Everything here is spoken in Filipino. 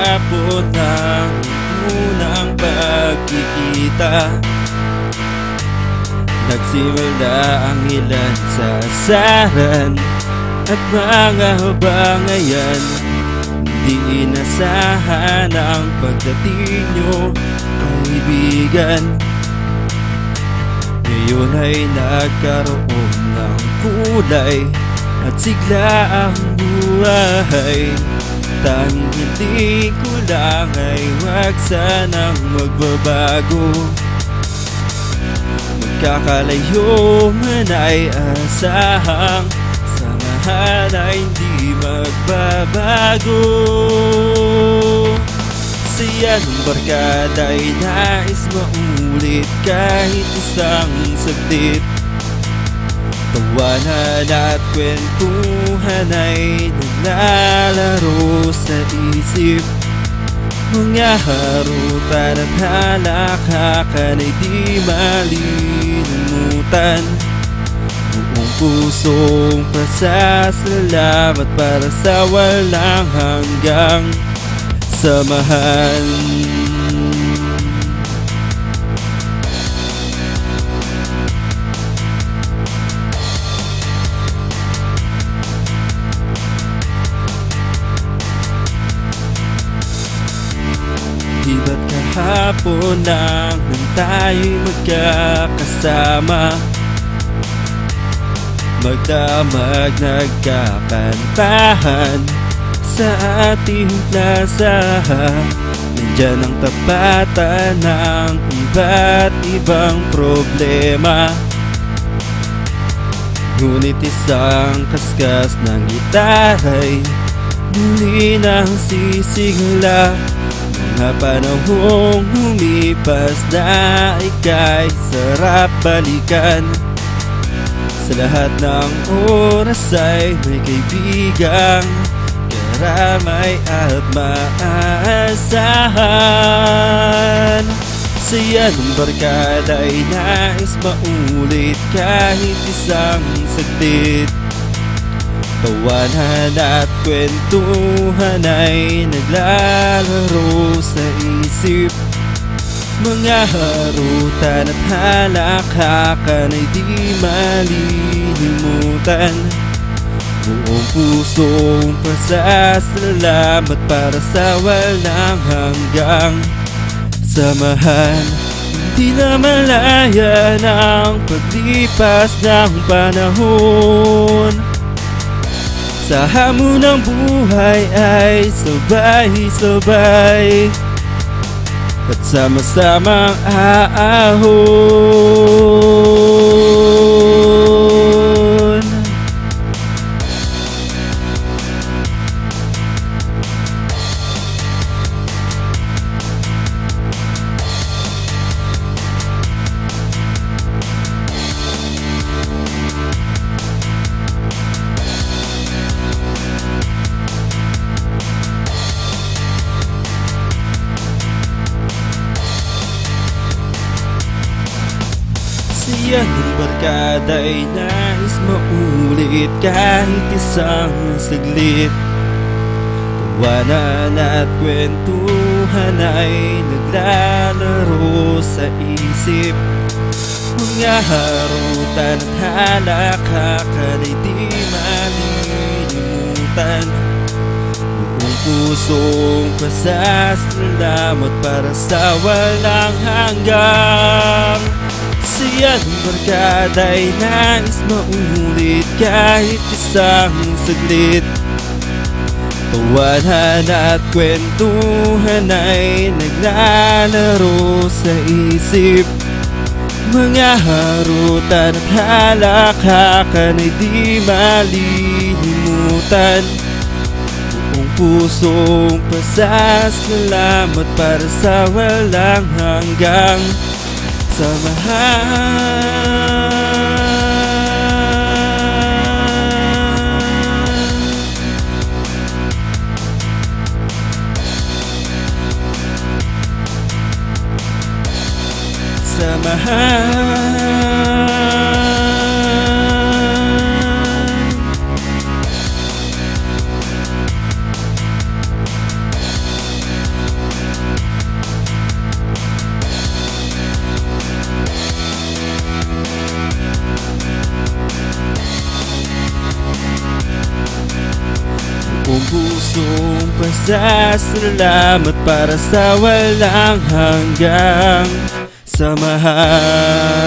kahapon ng unang pagkikita, nagsimula ang ilan sa asaran at mga bangayan. Di inasahan ang pagdating nyo, kaibigan. Ngayon ay nagkaroon ng kulay at sigla ang buhay. Tanging hindi ko lang ay wag sanang magbabago. Magkakalayo man ay asahang samahan ay hindi magbabago. Saya ng barkada ay nais maulit kahit isang saglit. Tawanan at kwentuhan ay naglalaro sa isip. Mga harutan at halakhakan ay di malilimutan. Buong pusong pasasalamat para sa walang hanggang samahan. Di ba't kahapon lang nang tayo'y magkakasama, magdamag nagkakantahan sa ating plaza. Nandyan ang tapatan ng iba't ibang problema, ngunit isang kaskas ng gitara'y muli nang sisigla. Mga panahong lumipas na ika'y sarap balikan. Sa lahat ng oras ay may kaibigang karamay at maasahan. Saya ng barkada ay nais maulit kahit isang saglit. Tawanan at kwentuhan ay naglalaro sa isip. Mga harutan at halakhakan ay di malilimutan. Buong pusong pasasalamat para sa walang hanggang samahan. Hindi na malaya ng paglipas ng panahon. Sa hamon ng buhay ay sabay-sabay at sama-samang aahon. Siya ng barkada ay nais maulit kahit isang saglit. Tawanan at kwentuhan ay naglalaro sa isip. Mga harutan at halakhakan ay di malilimutan. Buong pusong pasasalamat para sa walang hanggang. Siya ng barkada ay nais maulit kahit isang saglit. Tawanan at kwentuhan ay naglalaro sa isip. Mga harutan at halakhakan ay di malilimutan. Buong pusong pasasalamat para sa walang hanggang samahan. pusong pasasalamat para sa walang hanggang samahan.